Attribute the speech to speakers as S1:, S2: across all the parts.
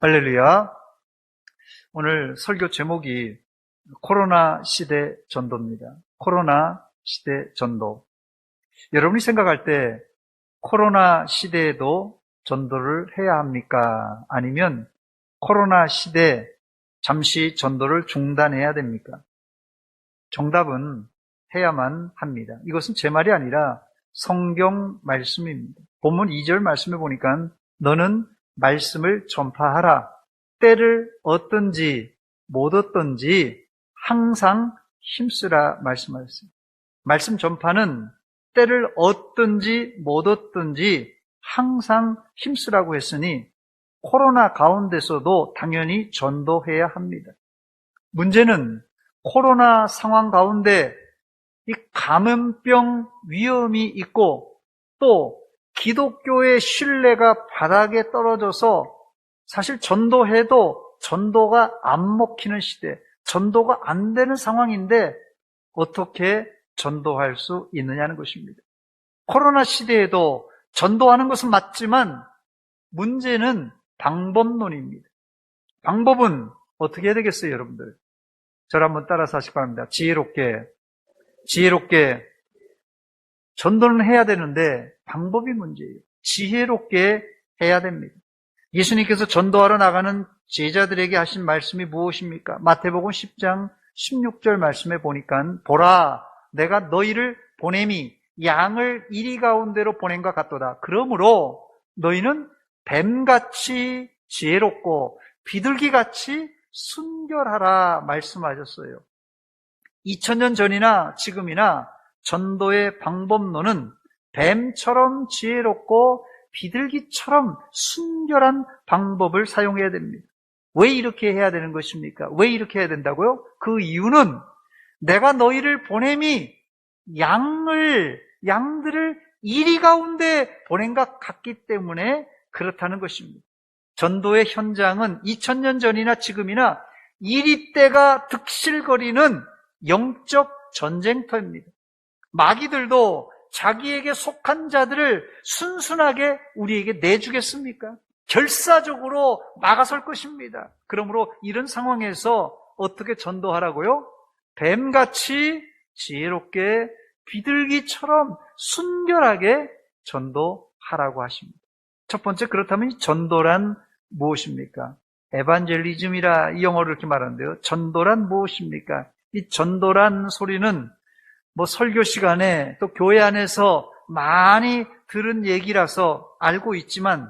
S1: 할렐루야. 오늘 설교 제목이 코로나 시대 전도입니다. 코로나 시대 전도. 여러분이 생각할 때 코로나 시대에도 전도를 해야 합니까? 아니면 코로나 시대 잠시 전도를 중단해야 됩니까? 정답은 해야만 합니다. 이것은 제 말이 아니라 성경 말씀입니다. 본문 2절 말씀에 보니까 너는 말씀을 전파하라. 때를 얻든지 못 얻든지 항상 힘쓰라 말씀하셨습니다. 말씀 전파는 때를 얻든지 못 얻든지 항상 힘쓰라고 했으니 코로나 가운데서도 당연히 전도해야 합니다. 문제는 코로나 상황 가운데 이 감염병 위험이 있고 또 기독교의 신뢰가 바닥에 떨어져서 사실 전도해도 전도가 안 먹히는 시대, 전도가 안 되는 상황인데 어떻게 전도할 수 있느냐는 것입니다. 코로나 시대에도 전도하는 것은 맞지만 문제는 방법론입니다. 방법은 어떻게 해야 되겠어요, 여러분들? 저를 한번 따라서 하시기 바랍니다. 지혜롭게 전도는 해야 되는데 방법이 문제예요. 지혜롭게 해야 됩니다. 예수님께서 전도하러 나가는 제자들에게 하신 말씀이 무엇입니까? 마태복음 10장 16절 말씀에 보니까 보라, 내가 너희를 보냄이 양을 이리 가운데로 보낸 것 같도다. 그러므로 너희는 뱀같이 지혜롭고 비둘기같이 순결하라 말씀하셨어요. 2000년 전이나 지금이나 전도의 방법론은 뱀처럼 지혜롭고 비둘기처럼 순결한 방법을 사용해야 됩니다. 왜 이렇게 해야 되는 것입니까? 왜 이렇게 해야 된다고요? 그 이유는 내가 너희를 보냄이 양들을 이리 가운데 보낸 것 같기 때문에 그렇다는 것입니다. 전도의 현장은 2000년 전이나 지금이나 이리때가 득실거리는 영적 전쟁터입니다. 마귀들도 자기에게 속한 자들을 순순하게 우리에게 내주겠습니까? 결사적으로 막아설 것입니다. 그러므로 이런 상황에서 어떻게 전도하라고요? 뱀같이 지혜롭게 비둘기처럼 순결하게 전도하라고 하십니다. 첫 번째, 그렇다면 이 전도란 무엇입니까? 에반젤리즘이라 이 영어를 이렇게 말하는데요. 전도란 무엇입니까? 이 전도란 소리는 설교 시간에 또 교회 안에서 많이 들은 얘기라서 알고 있지만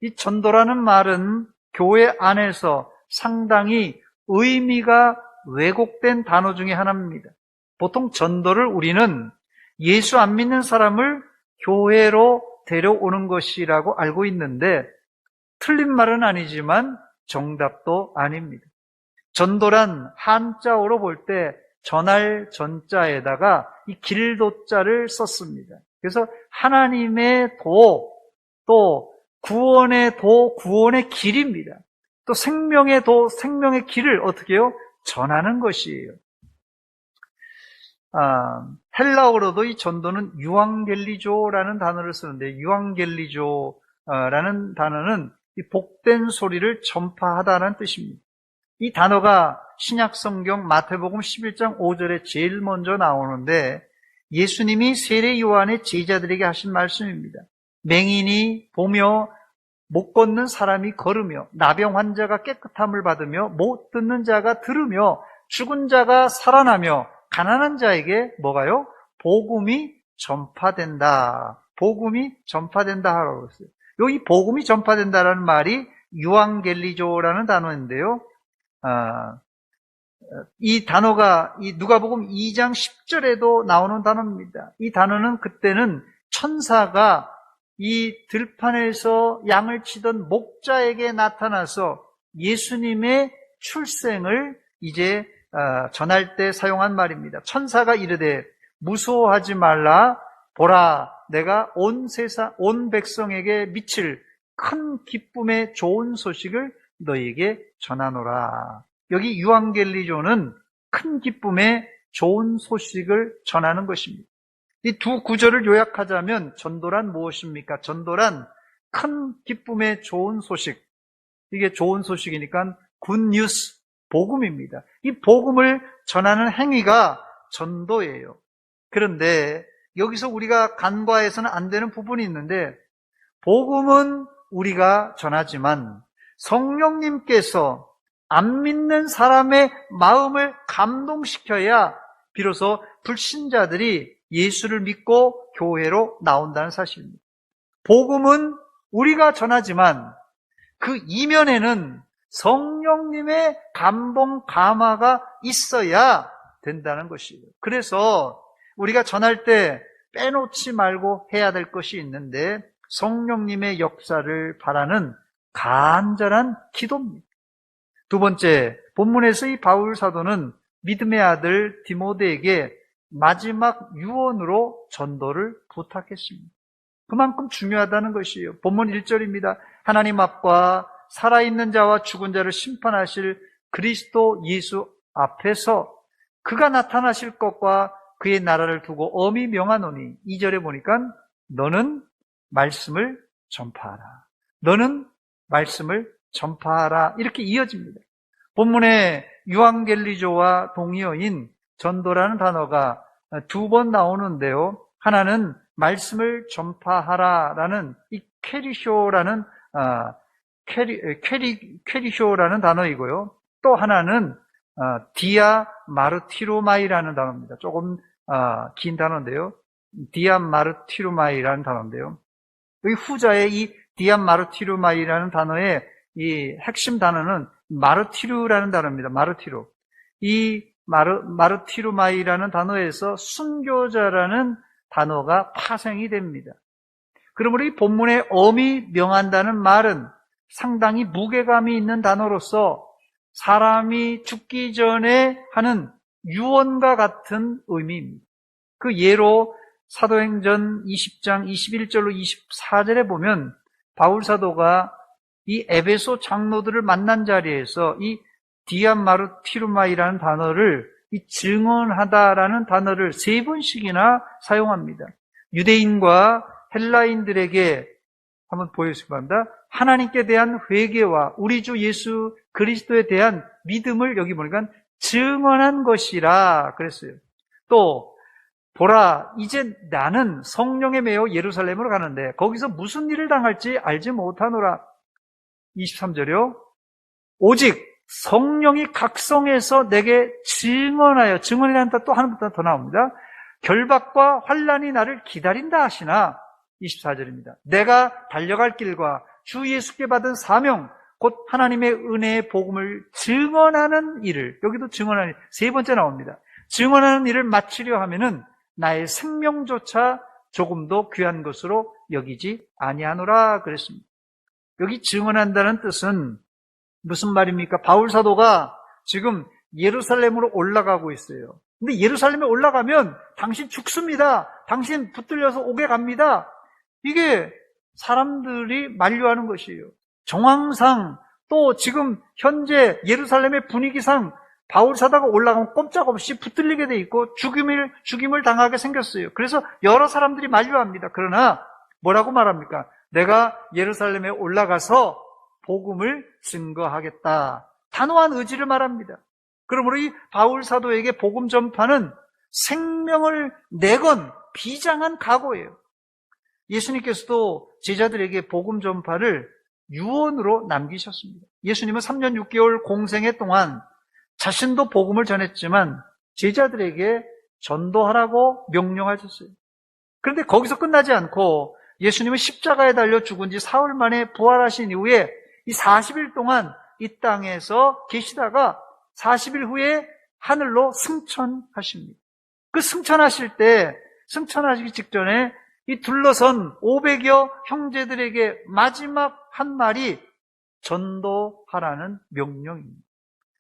S1: 이 전도라는 말은 교회 안에서 상당히 의미가 왜곡된 단어 중에 하나입니다. 보통 전도를 우리는 예수 안 믿는 사람을 교회로 데려오는 것이라고 알고 있는데 틀린 말은 아니지만 정답도 아닙니다. 전도란 한자어로 볼 때 전할 전자에다가 이 길도자를 썼습니다. 그래서 하나님의 도, 또 구원의 도, 구원의 길입니다. 또 생명의 도, 생명의 길을 어떻게 해요? 전하는 것이에요. 헬라어로도 이 전도는 유앙겔리조라는 단어를 쓰는데 유앙겔리조라는 단어는 이 복된 소리를 전파하다는 뜻입니다. 이 단어가 신약성경 마태복음 11장 5절에 제일 먼저 나오는데 예수님이 세례 요한의 제자들에게 하신 말씀입니다. 맹인이 보며 못 걷는 사람이 걸으며 나병 환자가 깨끗함을 받으며 못 듣는 자가 들으며 죽은 자가 살아나며 가난한 자에게 뭐가요? 복음이 전파된다. 복음이 전파된다 하라고 했어요. 여기 복음이 전파된다라는 말이 유앙겔리조라는 단어인데요. 이 단어가 이 누가복음 2장 10절에도 나오는 단어입니다. 이 단어는 그때는 천사가 이 들판에서 양을 치던 목자에게 나타나서 예수님의 출생을 이제 전할 때 사용한 말입니다. 천사가 이르되 무서워하지 말라. 보라, 내가 온 세상 온 백성에게 미칠 큰 기쁨의 좋은 소식을 너희에게 전하노라. 여기 유앙겔리조는 큰 기쁨의 좋은 소식을 전하는 것입니다. 이 두 구절을 요약하자면 전도란 무엇입니까? 전도란 큰 기쁨의 좋은 소식, 이게 좋은 소식이니까 굿뉴스, 복음입니다. 이 복음을 전하는 행위가 전도예요. 그런데 여기서 우리가 간과해서는 안 되는 부분이 있는데, 복음은 우리가 전하지만 성령님께서 안 믿는 사람의 마음을 감동시켜야 비로소 불신자들이 예수를 믿고 교회로 나온다는 사실입니다. 복음은 우리가 전하지만 그 이면에는 성령님의 감동, 감화가 있어야 된다는 것이에요. 그래서 우리가 전할 때 빼놓지 말고 해야 될 것이 있는데, 성령님의 역사를 바라는 간절한 기도입니다. 두 번째, 본문에서 이 바울 사도는 믿음의 아들 디모데에게 마지막 유언으로 전도를 부탁했습니다. 그만큼 중요하다는 것이에요. 본문 1절입니다. 하나님 앞과 살아있는 자와 죽은 자를 심판하실 그리스도 예수 앞에서 그가 나타나실 것과 그의 나라를 두고 엄히 명하노니, 2절에 보니까 너는 말씀을 전파하라. 너는 말씀을 전파하라. 이렇게 이어집니다. 본문에 유앙겔리조와 동의어인 전도라는 단어가 두 번 나오는데요. 하나는 말씀을 전파하라라는 이 캐리쇼라는 단어이고요. 또 하나는 디아 마르티루마이라는 단어입니다. 조금 긴 단어인데요. 디아 마르티루마이라는 단어인데요. 이 후자의 이 디아 마르티루마이라는 단어의 이 핵심 단어는 마르티루라는 단어입니다. 마르티루. 이 마르티루마이라는 단어에서 순교자라는 단어가 파생이 됩니다. 그러므로 이 본문에 엄히 명한다는 말은 상당히 무게감이 있는 단어로서 사람이 죽기 전에 하는 유언과 같은 의미입니다. 그 예로 사도행전 20장 21절로 24절에 보면 바울 사도가 이 에베소 장로들을 만난 자리에서 이 디아마르티루마이라는 단어를, 이 증언하다라는 단어를 3번씩이나 사용합니다. 유대인과 헬라인들에게 한번 보여주시기 바랍니다. 하나님께 대한 회개와 우리 주 예수 그리스도에 대한 믿음을 여기 보니까 증언한 것이라 그랬어요. 또 보라, 이제 나는 성령에 매여 예루살렘으로 가는데 거기서 무슨 일을 당할지 알지 못하노라. 23절이요. 오직 성령이 각성해서 내게 증언하여, 증언이라는 또 하나부터 더 나옵니다. 결박과 환난이 나를 기다린다 하시나. 24절입니다. 내가 달려갈 길과 주 예수께 받은 사명, 곧 하나님의 은혜의 복음을 증언하는 일을, 여기도 증언하는 일, 3번째 나옵니다. 증언하는 일을 마치려 하면은 나의 생명조차 조금도 귀한 것으로 여기지 아니하노라 그랬습니다. 여기 증언한다는 뜻은 무슨 말입니까? 바울 사도가 지금 예루살렘으로 올라가고 있어요. 근데 예루살렘에 올라가면 당신 죽습니다. 당신 붙들려서 옥에 갑니다. 이게 사람들이 만류하는 것이에요. 정황상 또 지금 현재 예루살렘의 분위기상 바울 사도가 올라가면 꼼짝없이 붙들리게 돼 있고 죽임을 당하게 생겼어요. 그래서 여러 사람들이 만류합니다. 그러나 뭐라고 말합니까? 내가 예루살렘에 올라가서 복음을 증거하겠다. 단호한 의지를 말합니다. 그러므로 이 바울 사도에게 복음 전파는 생명을 내건 비장한 각오예요. 예수님께서도 제자들에게 복음 전파를 유언으로 남기셨습니다. 예수님은 3년 6개월 공생애 동안 자신도 복음을 전했지만 제자들에게 전도하라고 명령하셨어요. 그런데 거기서 끝나지 않고 예수님은 십자가에 달려 죽은 지 사흘 만에 부활하신 이후에 이 40일 동안 이 땅에서 계시다가 40일 후에 하늘로 승천하십니다. 그 승천하시기 직전에 이 둘러선 500여 형제들에게 마지막 한 말이 전도하라는 명령입니다.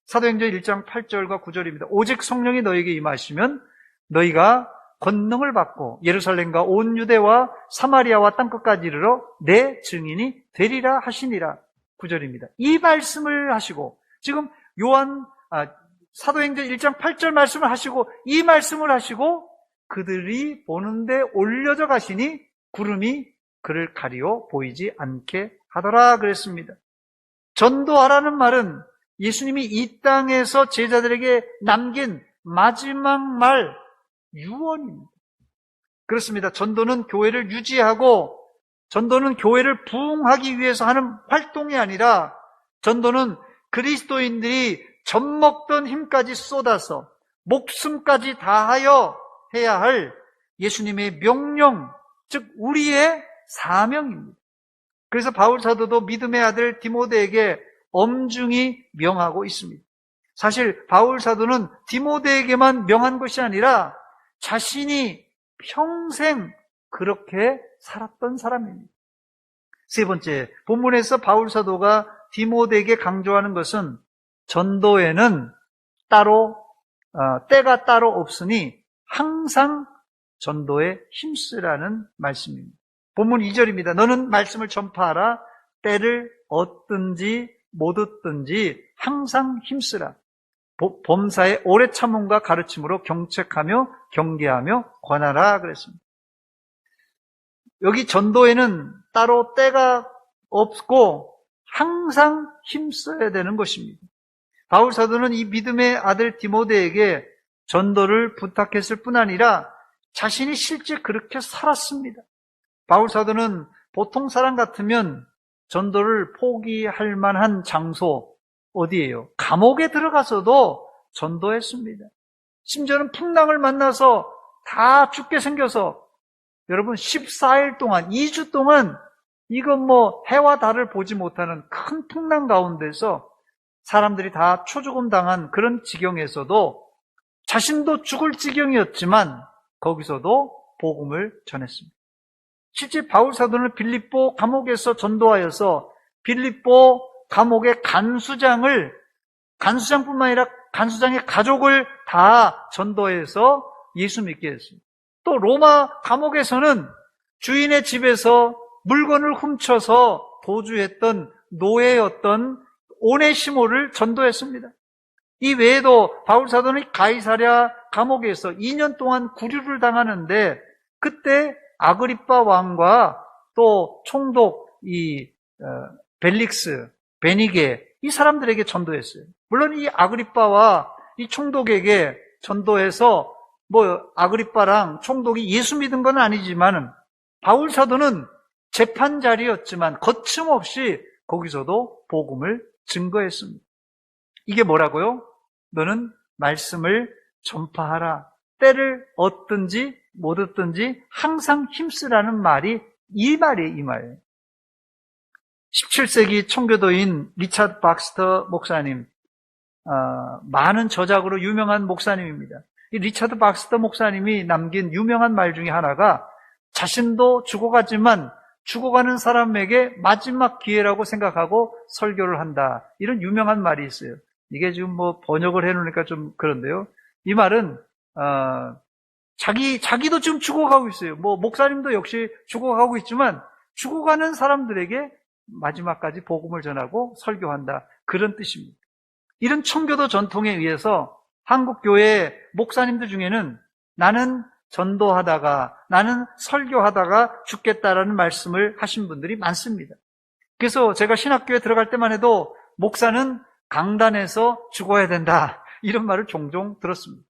S1: 사도행전 1장 8절과 9절입니다. 오직 성령이 너에게 임하시면 너희가 권능을 받고 예루살렘과 온 유대와 사마리아와 땅끝까지 이르러 내 증인이 되리라 하시니라. 9절입니다. 이 말씀을 하시고 지금 사도행전 1장 8절 말씀을 하시고 이 말씀을 하시고 그들이 보는데 올려져 가시니 구름이 그를 가리워 보이지 않게 하더라 그랬습니다. 전도하라는 말은 예수님이 이 땅에서 제자들에게 남긴 마지막 말, 유언입니다. 그렇습니다. 전도는 교회를 유지하고 전도는 교회를 부흥하기 위해서 하는 활동이 아니라 전도는 그리스도인들이 젖먹던 힘까지 쏟아서 목숨까지 다하여 해야 할 예수님의 명령, 즉 우리의 사명입니다. 그래서 바울 사도도 믿음의 아들 디모데에게 엄중히 명하고 있습니다. 사실 바울 사도는 디모데에게만 명한 것이 아니라 자신이 평생 그렇게 살았던 사람입니다. 세 번째, 본문에서 바울 사도가 디모데에게 강조하는 것은 전도에는 때가 따로 없으니 항상 전도에 힘쓰라는 말씀입니다. 본문 2절입니다. 너는 말씀을 전파하라. 때를 얻든지 못 얻든지 항상 힘쓰라. 범사에 오래 참음과 가르침으로 경책하며 경계하며 권하라 그랬습니다. 여기 전도에는 따로 때가 없고 항상 힘써야 되는 것입니다. 바울 사도는 이 믿음의 아들 디모데에게 전도를 부탁했을 뿐 아니라 자신이 실제 그렇게 살았습니다. 바울 사도는 보통 사람 같으면 전도를 포기할 만한 장소 어디예요? 감옥에 들어가서도 전도했습니다. 심지어는 풍랑을 만나서 다 죽게 생겨서 여러분 14일 동안 2주 동안 이건 해와 달을 보지 못하는 큰 풍랑 가운데서 사람들이 다 초죽음 당한 그런 지경에서도 자신도 죽을 지경이었지만 거기서도 복음을 전했습니다. 실제 바울 사도는 빌립보 감옥에서 전도하여서 빌립보 감옥의 간수장뿐만 아니라 간수장의 가족을 다 전도해서 예수 믿게 했습니다. 또 로마 감옥에서는 주인의 집에서 물건을 훔쳐서 도주했던 노예였던 오네시모를 전도했습니다. 이 외에도 바울 사도는 가이사랴 감옥에서 2년 동안 구류를 당하는데 그때 아그리빠 왕과 또 총독 벨릭스, 베니게 이 사람들에게 전도했어요. 물론 이 아그리빠와 이 총독에게 전도해서 아그리빠랑 총독이 예수 믿은 건 아니지만 바울 사도는 재판 자리였지만 거침없이 거기서도 복음을 증거했습니다. 이게 뭐라고요? 너는 말씀을 전파하라. 때를 얻든지 못 얻든지 항상 힘쓰라는 말이 이 말이에요. 17세기 청교도인 리차드 박스터 목사님, 많은 저작으로 유명한 목사님입니다. 이 리차드 박스터 목사님이 남긴 유명한 말 중에 하나가 자신도 죽어가지만 죽어가는 사람에게 마지막 기회라고 생각하고 설교를 한다. 이런 유명한 말이 있어요. 이게 지금 번역을 해놓으니까 좀 그런데요. 이 말은 자기도 지금 죽어가고 있어요. 목사님도 역시 죽어가고 있지만 죽어가는 사람들에게 마지막까지 복음을 전하고 설교한다. 그런 뜻입니다. 이런 청교도 전통에 의해서 한국 교회 목사님들 중에는 나는 전도하다가 나는 설교하다가 죽겠다라는 말씀을 하신 분들이 많습니다. 그래서 제가 신학교에 들어갈 때만 해도 목사는 강단에서 죽어야 된다. 이런 말을 종종 들었습니다.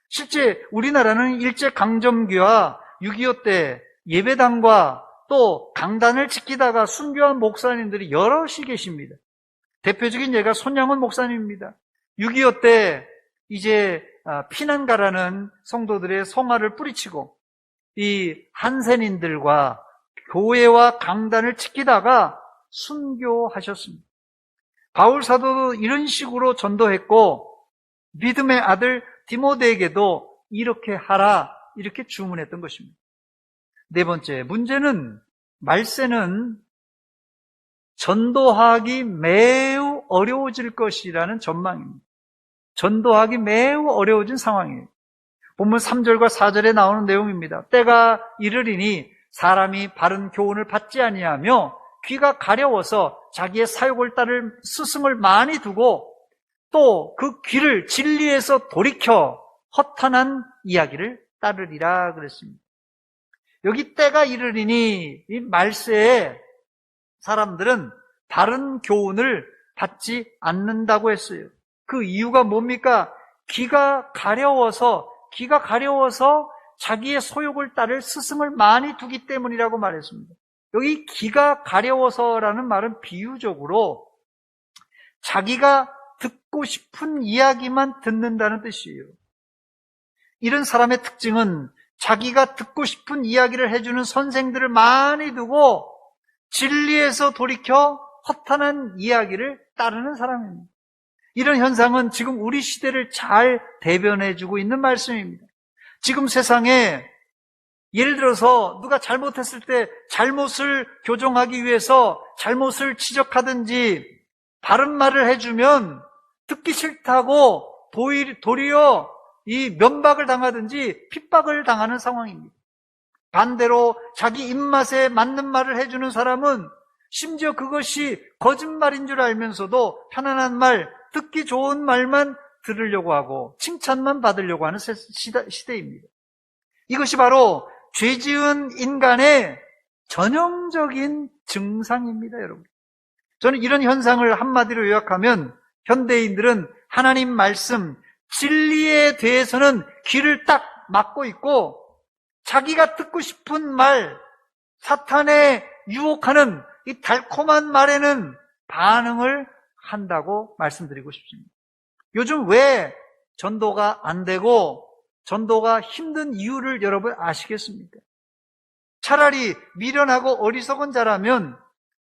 S1: 실제 우리나라는 일제강점기와 6.25 때 예배당과 또 강단을 지키다가 순교한 목사님들이 여럿이 계십니다. 대표적인 예가 손양원 목사님입니다. 6.25 때 이제 피난 가라는 성도들의 성화를 뿌리치고 이 한센인들과 교회와 강단을 지키다가 순교하셨습니다. 바울 사도도 이런 식으로 전도했고 믿음의 아들 디모데에게도 이렇게 하라 이렇게 주문했던 것입니다. 네 번째, 문제는 말세는 전도하기 매우 어려워질 것이라는 전망입니다. 전도하기 매우 어려워진 상황이에요. 본문 3절과 4절에 나오는 내용입니다. 때가 이르리니 사람이 바른 교훈을 받지 아니하며 귀가 가려워서 자기의 사욕을 따를 스승을 많이 두고 또 그 귀를 진리에서 돌이켜 허탄한 이야기를 따르리라 그랬습니다. 여기 때가 이르리니 이 말세에 사람들은 바른 교훈을 받지 않는다고 했어요. 그 이유가 뭡니까? 귀가 가려워서 자기의 소욕을 따를 스승을 많이 두기 때문이라고 말했습니다. 여기 귀가 가려워서라는 말은 비유적으로 자기가 듣고 싶은 이야기만 듣는다는 뜻이에요. 이런 사람의 특징은 자기가 듣고 싶은 이야기를 해주는 선생들을 많이 두고 진리에서 돌이켜 허탄한 이야기를 따르는 사람입니다. 이런 현상은 지금 우리 시대를 잘 대변해주고 있는 말씀입니다. 지금 세상에 예를 들어서 누가 잘못했을 때 잘못을 교정하기 위해서 잘못을 지적하든지 바른 말을 해주면 듣기 싫다고 도리어 이 면박을 당하든지 핍박을 당하는 상황입니다. 반대로 자기 입맛에 맞는 말을 해주는 사람은 심지어 그것이 거짓말인 줄 알면서도 편안한 말, 듣기 좋은 말만 들으려고 하고 칭찬만 받으려고 하는 시대입니다. 이것이 바로 죄 지은 인간의 전형적인 증상입니다, 여러분. 저는 이런 현상을 한마디로 요약하면 현대인들은 하나님 말씀, 진리에 대해서는 귀를 딱 막고 있고 자기가 듣고 싶은 말, 사탄의 유혹하는 이 달콤한 말에는 반응을 한다고 말씀드리고 싶습니다. 요즘 왜 전도가 안 되고 전도가 힘든 이유를 여러분 아시겠습니까? 차라리 미련하고 어리석은 자라면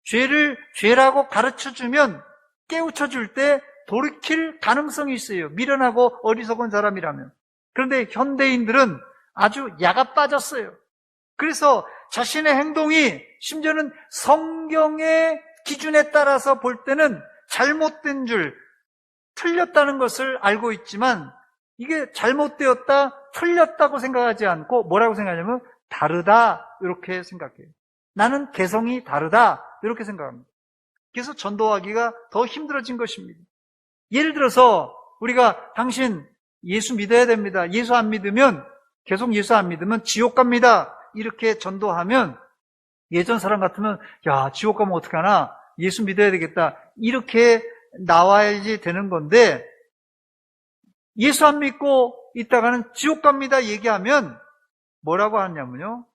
S1: 죄를 죄라고 가르쳐주면 깨우쳐줄 때 돌이킬 가능성이 있어요. 미련하고 어리석은 사람이라면. 그런데 현대인들은 아주 야가 빠졌어요. 그래서 자신의 행동이 심지어는 성경의 기준에 따라서 볼 때는 잘못된 줄, 틀렸다는 것을 알고 있지만 이게 잘못되었다, 틀렸다고 생각하지 않고 뭐라고 생각하냐면 다르다 이렇게 생각해요. 나는 개성이 다르다 이렇게 생각합니다. 그래서 전도하기가 더 힘들어진 것입니다. 예를 들어서 우리가 당신 예수 믿어야 됩니다. 예수 안 믿으면 계속 예수 안 믿으면 지옥 갑니다. 이렇게 전도하면 예전 사람 같으면 야 지옥 가면 어떡하나 예수 믿어야 되겠다 이렇게 나와야지 되는 건데 예수 안 믿고 있다가는 지옥 갑니다 얘기하면 뭐라고 하냐면요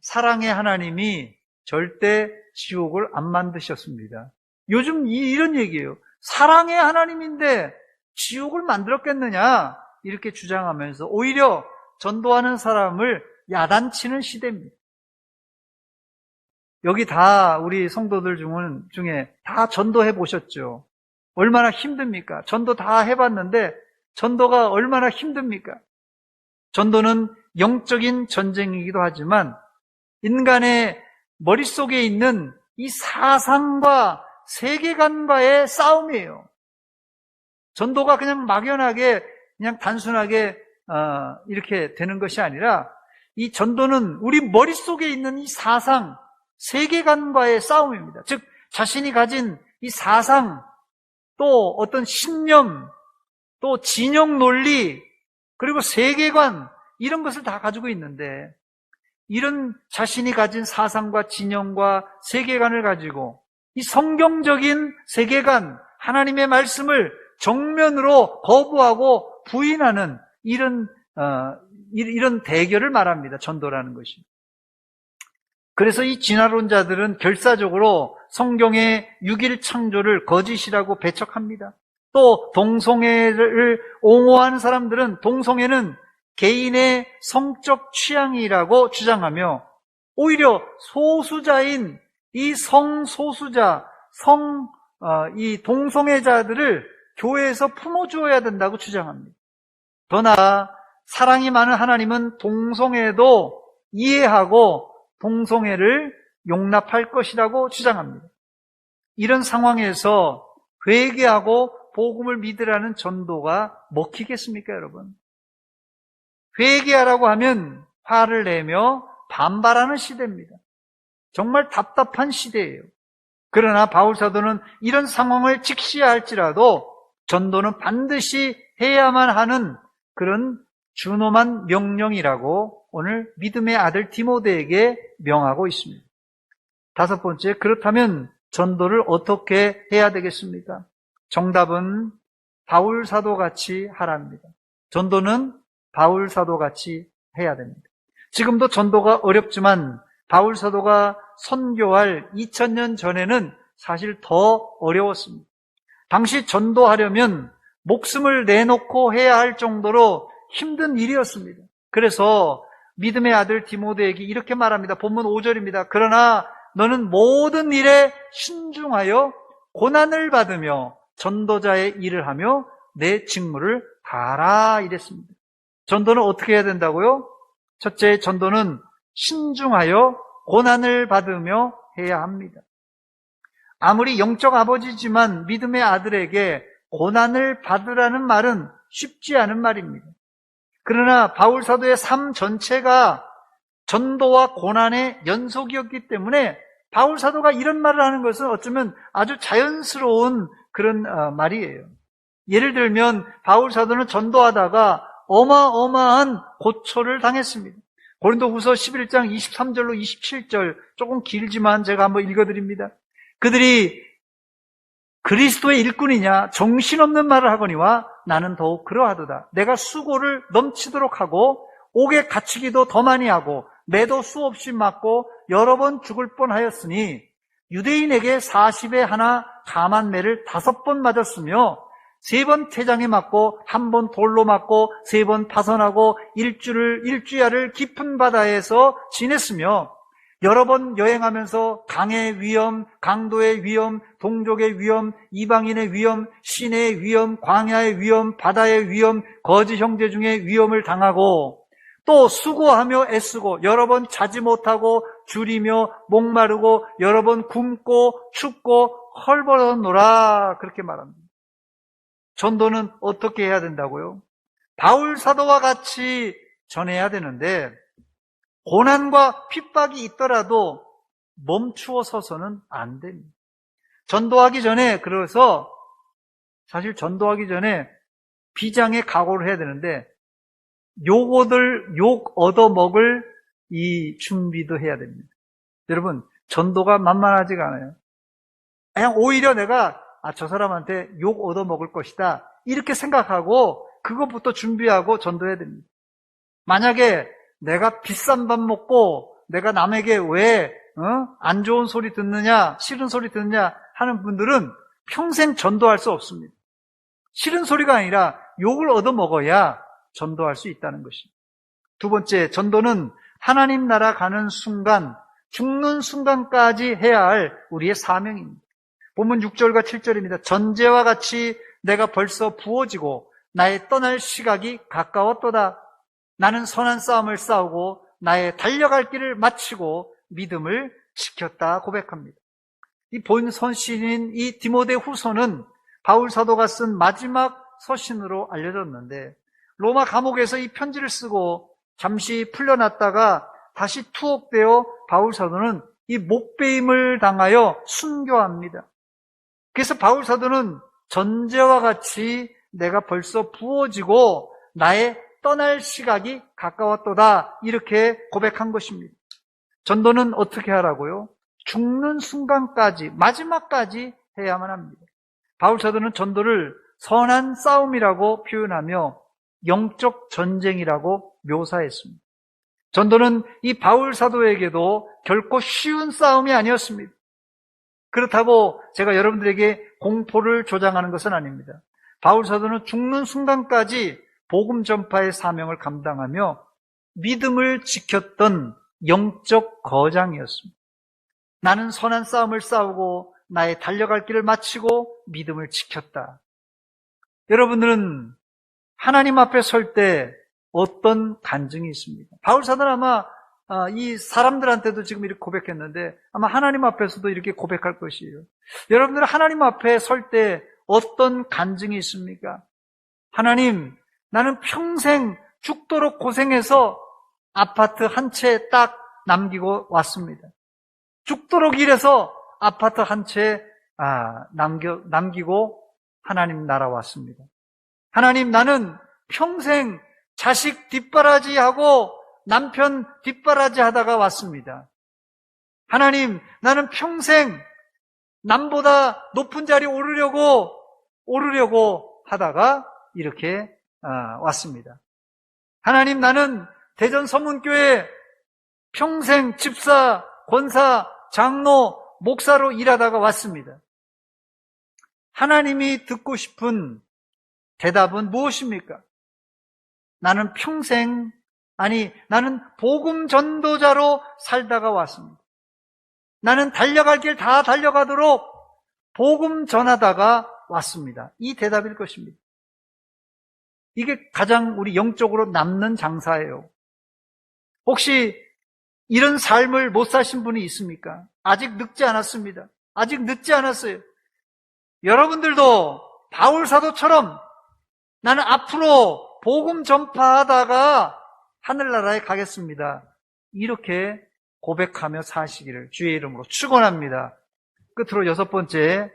S1: 사랑의 하나님이 절대 지옥을 안 만드셨습니다. 요즘 이런 얘기예요. 사랑의 하나님인데 지옥을 만들었겠느냐 이렇게 주장하면서 오히려 전도하는 사람을 야단치는 시대입니다. 여기 다 우리 성도들 중에 다 전도해 보셨죠? 얼마나 힘듭니까? 전도 다 해봤는데 전도가 얼마나 힘듭니까? 전도는 영적인 전쟁이기도 하지만 인간의 머릿속에 있는 이 사상과 세계관과의 싸움이에요. 전도가 그냥 막연하게 그냥 단순하게 이렇게 되는 것이 아니라 이 전도는 우리 머릿속에 있는 이 사상, 세계관과의 싸움입니다. 즉 자신이 가진 이 사상, 또 어떤 신념, 또 진영 논리, 그리고 세계관 이런 것을 다 가지고 있는데 이런 자신이 가진 사상과 진영과 세계관을 가지고 이 성경적인 세계관, 하나님의 말씀을 정면으로 거부하고 부인하는 이런 대결을 말합니다. 전도라는 것이. 그래서 이 진화론자들은 결사적으로 성경의 6일 창조를 거짓이라고 배척합니다. 또 동성애를 옹호하는 사람들은 동성애는 개인의 성적 취향이라고 주장하며 오히려 소수자인 이 성소수자, 이 동성애자들을 교회에서 품어주어야 된다고 주장합니다. 더 나아 사랑이 많은 하나님은 동성애도 이해하고 동성애를 용납할 것이라고 주장합니다. 이런 상황에서 회개하고 복음을 믿으라는 전도가 먹히겠습니까, 여러분? 회개하라고 하면 화를 내며 반발하는 시대입니다. 정말 답답한 시대예요. 그러나 바울 사도는 이런 상황을 직시할지라도 전도는 반드시 해야만 하는 그런 준엄한 명령이라고 오늘 믿음의 아들 디모데에게 명하고 있습니다. 다섯 번째, 그렇다면 전도를 어떻게 해야 되겠습니까? 정답은 바울 사도같이 하랍니다. 전도는 바울 사도같이 해야 됩니다. 지금도 전도가 어렵지만 바울 사도가 선교할 2000년 전에는 사실 더 어려웠습니다. 당시 전도하려면 목숨을 내놓고 해야 할 정도로 힘든 일이었습니다. 그래서 믿음의 아들 디모데에게 이렇게 말합니다. 본문 5절입니다. 그러나 너는 모든 일에 신중하여 고난을 받으며 전도자의 일을 하며 내 직무를 다하라 이랬습니다. 전도는 어떻게 해야 된다고요? 첫째, 전도는 신중하여 고난을 받으며 해야 합니다. 아무리 영적 아버지지만 믿음의 아들에게 고난을 받으라는 말은 쉽지 않은 말입니다. 그러나 바울 사도의 삶 전체가 전도와 고난의 연속이었기 때문에 바울 사도가 이런 말을 하는 것은 어쩌면 아주 자연스러운 그런 말이에요. 예를 들면 바울 사도는 전도하다가 어마어마한 고초를 당했습니다. 고린도후서 11장 23절로 27절, 조금 길지만 제가 한번 읽어드립니다. 그들이 그리스도의 일꾼이냐 정신없는 말을 하거니와 나는 더욱 그러하도다. 내가 수고를 넘치도록 하고 옥에 갇히기도 더 많이 하고 매도 수없이 맞고 여러 번 죽을 뻔하였으니 유대인에게 40에 하나 감한 매를 5번 맞았으며 3번 태장에 맞고 1번 돌로 맞고 3번 파선하고 일주야를 깊은 바다에서 지냈으며 여러 번 여행하면서 강의 위험, 강도의 위험, 동족의 위험, 이방인의 위험, 시내의 위험, 광야의 위험, 바다의 위험, 거짓 형제 중에 위험을 당하고 또 수고하며 애쓰고 여러 번 자지 못하고 줄이며 목마르고 여러 번 굶고 춥고 헐벗었노라 그렇게 말합니다. 전도는 어떻게 해야 된다고요? 바울 사도와 같이 전해야 되는데 고난과 핍박이 있더라도 멈추어 서서는 안 됩니다. 전도하기 전에 그래서 사실 전도하기 전에 비장의 각오를 해야 되는데 욕 얻어먹을 이 준비도 해야 됩니다. 여러분 전도가 만만하지가 않아요. 그냥 오히려 내가 저 사람한테 욕 얻어먹을 것이다 이렇게 생각하고 그것부터 준비하고 전도해야 됩니다. 만약에 내가 비싼 밥 먹고 내가 남에게 왜 안 좋은 소리 듣느냐 싫은 소리 듣느냐 하는 분들은 평생 전도할 수 없습니다. 싫은 소리가 아니라 욕을 얻어먹어야 전도할 수 있다는 것입니다. 두 번째, 전도는 하나님 나라 가는 순간 죽는 순간까지 해야 할 우리의 사명입니다. 본문 6절과 7절입니다. 전제와 같이 내가 벌써 부어지고 나의 떠날 시각이 가까웠도다. 나는 선한 싸움을 싸우고 나의 달려갈 길을 마치고 믿음을 지켰다 고백합니다. 이 본 서신인 이 디모데 후서는 바울 사도가 쓴 마지막 서신으로 알려졌는데 로마 감옥에서 이 편지를 쓰고 잠시 풀려났다가 다시 투옥되어 바울 사도는 이 목베임을 당하여 순교합니다. 그래서 바울 사도는 전제와 같이 내가 벌써 부어지고 나의 떠날 시각이 가까웠도다 이렇게 고백한 것입니다. 전도는 어떻게 하라고요? 죽는 순간까지 마지막까지 해야만 합니다. 바울 사도는 전도를 선한 싸움이라고 표현하며 영적 전쟁이라고 묘사했습니다. 전도는 이 바울 사도에게도 결코 쉬운 싸움이 아니었습니다. 그렇다고 제가 여러분들에게 공포를 조장하는 것은 아닙니다. 바울 사도는 죽는 순간까지 복음 전파의 사명을 감당하며 믿음을 지켰던 영적 거장이었습니다. 나는 선한 싸움을 싸우고 나의 달려갈 길을 마치고 믿음을 지켰다. 여러분들은 하나님 앞에 설 때 어떤 간증이 있습니까? 바울 사도는 아마 이 사람들한테도 지금 이렇게 고백했는데 아마 하나님 앞에서도 이렇게 고백할 것이에요. 여러분들은 하나님 앞에 설 때 어떤 간증이 있습니까? 하나님, 나는 평생 죽도록 고생해서 아파트 한 채 딱 남기고 왔습니다. 죽도록 일해서 아파트 한 채 남기고 하나님 나라 왔습니다. 하나님, 나는 평생 자식 뒷바라지하고 남편 뒷바라지 하다가 왔습니다. 하나님, 나는 평생 남보다 높은 자리에 오르려고 하다가 이렇게 왔습니다. 하나님, 나는 대전 서문교회 평생 집사, 권사, 장로, 목사로 일하다가 왔습니다. 하나님이 듣고 싶은 대답은 무엇입니까? 나는 나는 복음 전도자로 살다가 왔습니다. 나는 달려갈 길 다 달려가도록 복음 전하다가 왔습니다. 이 대답일 것입니다. 이게 가장 우리 영적으로 남는 장사예요. 혹시 이런 삶을 못 사신 분이 있습니까? 아직 늙지 않았습니다. 아직 늦지 않았어요. 여러분들도 바울 사도처럼 나는 앞으로 복음 전파하다가 하늘나라에 가겠습니다. 이렇게 고백하며 사시기를 주의 이름으로 축원합니다. 끝으로 6번째,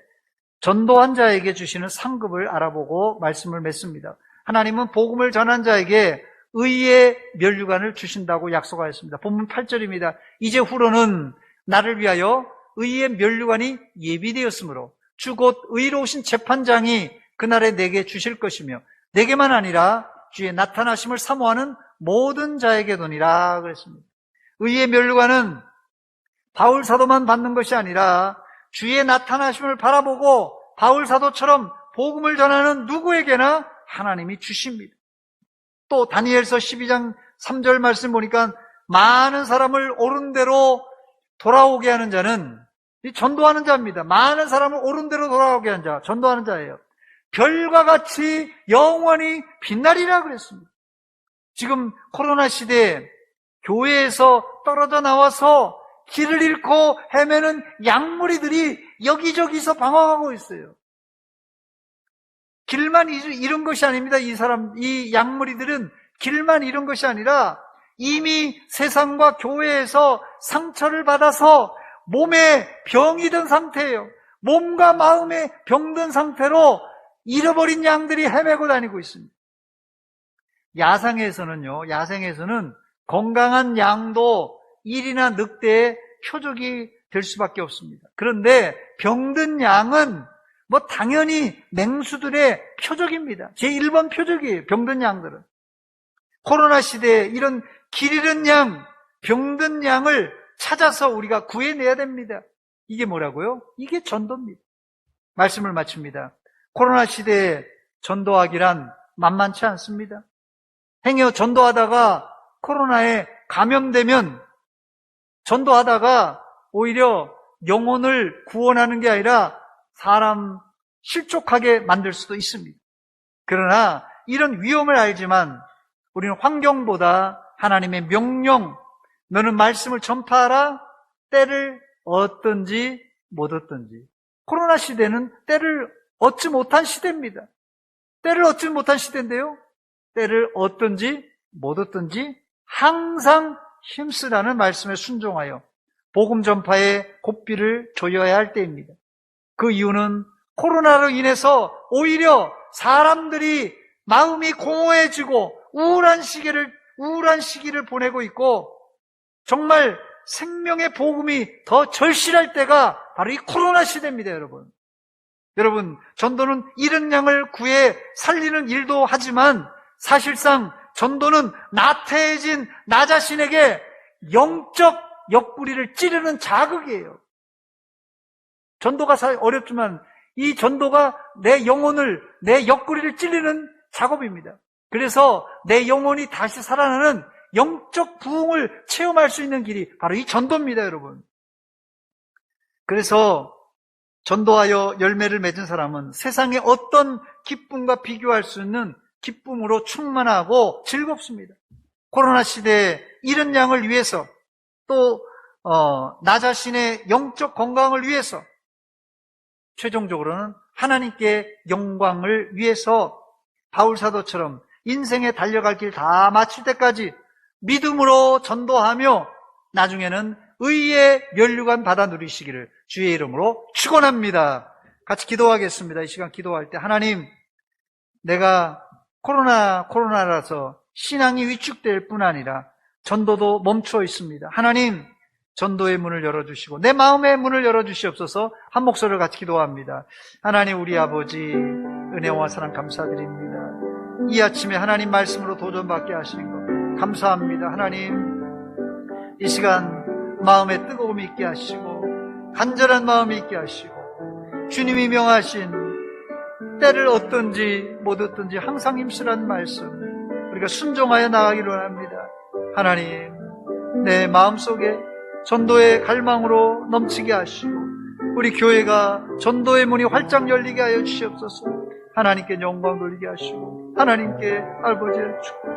S1: 전도한 자에게 주시는 상급을 알아보고 말씀을 맺습니다. 하나님은 복음을 전한 자에게 의의 면류관을 주신다고 약속하였습니다. 본문 8절입니다. 이제 후로는 나를 위하여 의의 면류관이 예비되었으므로 주 곧 의로우신 재판장이 그날에 내게 주실 것이며 내게만 아니라 주의 나타나심을 사모하는 모든 자에게 도니라 그랬습니다. 의의 면류관은 바울 사도만 받는 것이 아니라 주의 나타나심을 바라보고 바울 사도처럼 복음을 전하는 누구에게나 하나님이 주십니다. 또 다니엘서 12장 3절 말씀 보니까 많은 사람을 옳은 대로 돌아오게 하는 자는 이 전도하는 자입니다. 많은 사람을 옳은 대로 돌아오게 하는 자, 전도하는 자예요. 별과 같이 영원히 빛나리라 그랬습니다. 지금 코로나 시대에 교회에서 떨어져 나와서 길을 잃고 헤매는 양무리들이 여기저기서 방황하고 있어요. 길만 잃은 것이 아닙니다. 이 양무리들은 길만 잃은 것이 아니라 이미 세상과 교회에서 상처를 받아서 몸에 병이 든 상태예요. 몸과 마음에 병든 상태로 잃어버린 양들이 헤매고 다니고 있습니다. 야생에서는 건강한 양도 일이나 늑대의 표적이 될 수밖에 없습니다. 그런데 병든 양은 당연히 맹수들의 표적입니다. 제1번 표적이에요. 병든 양들은. 코로나 시대에 이런 길 잃은 양, 병든 양을 찾아서 우리가 구해내야 됩니다. 이게 뭐라고요? 이게 전도입니다. 말씀을 마칩니다. 코로나 시대에 전도하기란 만만치 않습니다. 행여 전도하다가 코로나에 감염되면 전도하다가 오히려 영혼을 구원하는 게 아니라 사람 실족하게 만들 수도 있습니다. 그러나 이런 위험을 알지만 우리는 환경보다 하나님의 명령, 너는 말씀을 전파하라, 때를 얻든지 못 얻든지. 코로나 시대는 때를 얻지 못한 시대입니다. 때를 얻지 못한 시대인데요, 때를 얻든지 못 얻든지 항상 힘쓰라는 말씀에 순종하여 복음 전파에 고삐를 조여야 할 때입니다. 그 이유는 코로나로 인해서 오히려 사람들이 마음이 공허해지고 우울한 시기를 보내고 있고 정말 생명의 복음이 더 절실할 때가 바로 이 코로나 시대입니다, 여러분. 여러분, 전도는 잃은 양을 구해 살리는 일도 하지만 사실상 전도는 나태해진 나 자신에게 영적 옆구리를 찌르는 자극이에요. 전도가 어렵지만 이 전도가 내 영혼을, 내 옆구리를 찌르는 작업입니다. 그래서 내 영혼이 다시 살아나는 영적 부흥을 체험할 수 있는 길이 바로 이 전도입니다, 여러분. 그래서 전도하여 열매를 맺은 사람은 세상의 어떤 기쁨과 비교할 수 있는 기쁨으로 충만하고 즐겁습니다. 코로나 시대에 잃은 양을 위해서 또 나 자신의 영적 건강을 위해서 최종적으로는 하나님께 영광을 위해서 바울 사도처럼 인생에 달려갈 길 다 마칠 때까지 믿음으로 전도하며 나중에는 의의 면류관 받아 누리시기를 주의 이름으로 축원합니다. 같이 기도하겠습니다. 이 시간 기도할 때 하나님, 내가 코로나라서 신앙이 위축될 뿐 아니라 전도도 멈춰 있습니다. 하나님, 전도의 문을 열어주시고 내 마음의 문을 열어주시옵소서. 한 목소리를 같이 기도합니다. 하나님 우리 아버지, 은혜와 사랑 감사드립니다. 이 아침에 하나님 말씀으로 도전받게 하시는 것 감사합니다. 하나님, 이 시간 마음에 뜨거움이 있게 하시고 간절한 마음이 있게 하시고 주님이 명하신 때를 얻든지 못 얻든지 항상 힘쓰라는 말씀 우리가 순종하여 나가기를 원합니다. 하나님, 내 마음속에 전도의 갈망으로 넘치게 하시고 우리 교회가 전도의 문이 활짝 열리게 하여 주시옵소서. 하나님께 영광 돌리게 하시고 하나님께 아버지를 축복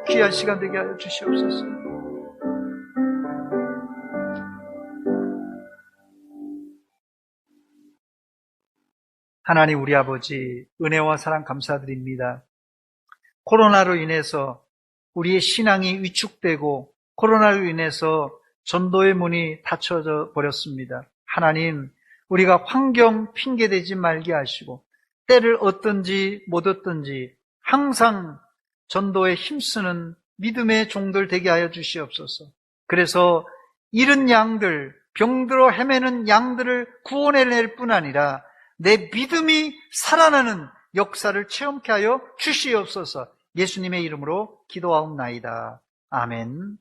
S1: 귀한 시간 되게 하여 주시옵소서. 하나님 우리 아버지, 은혜와 사랑 감사드립니다. 코로나로 인해서 우리의 신앙이 위축되고 코로나로 인해서 전도의 문이 닫혀져 버렸습니다. 하나님, 우리가 환경 핑계대지 말게 하시고 때를 얻든지 못 얻든지 항상 전도에 힘쓰는 믿음의 종들 되게 하여 주시옵소서. 그래서 잃은 양들, 병들어 헤매는 양들을 구원해낼 뿐 아니라 내 믿음이 살아나는 역사를 체험케 하여 주시옵소서. 예수님의 이름으로 기도하옵나이다. 아멘.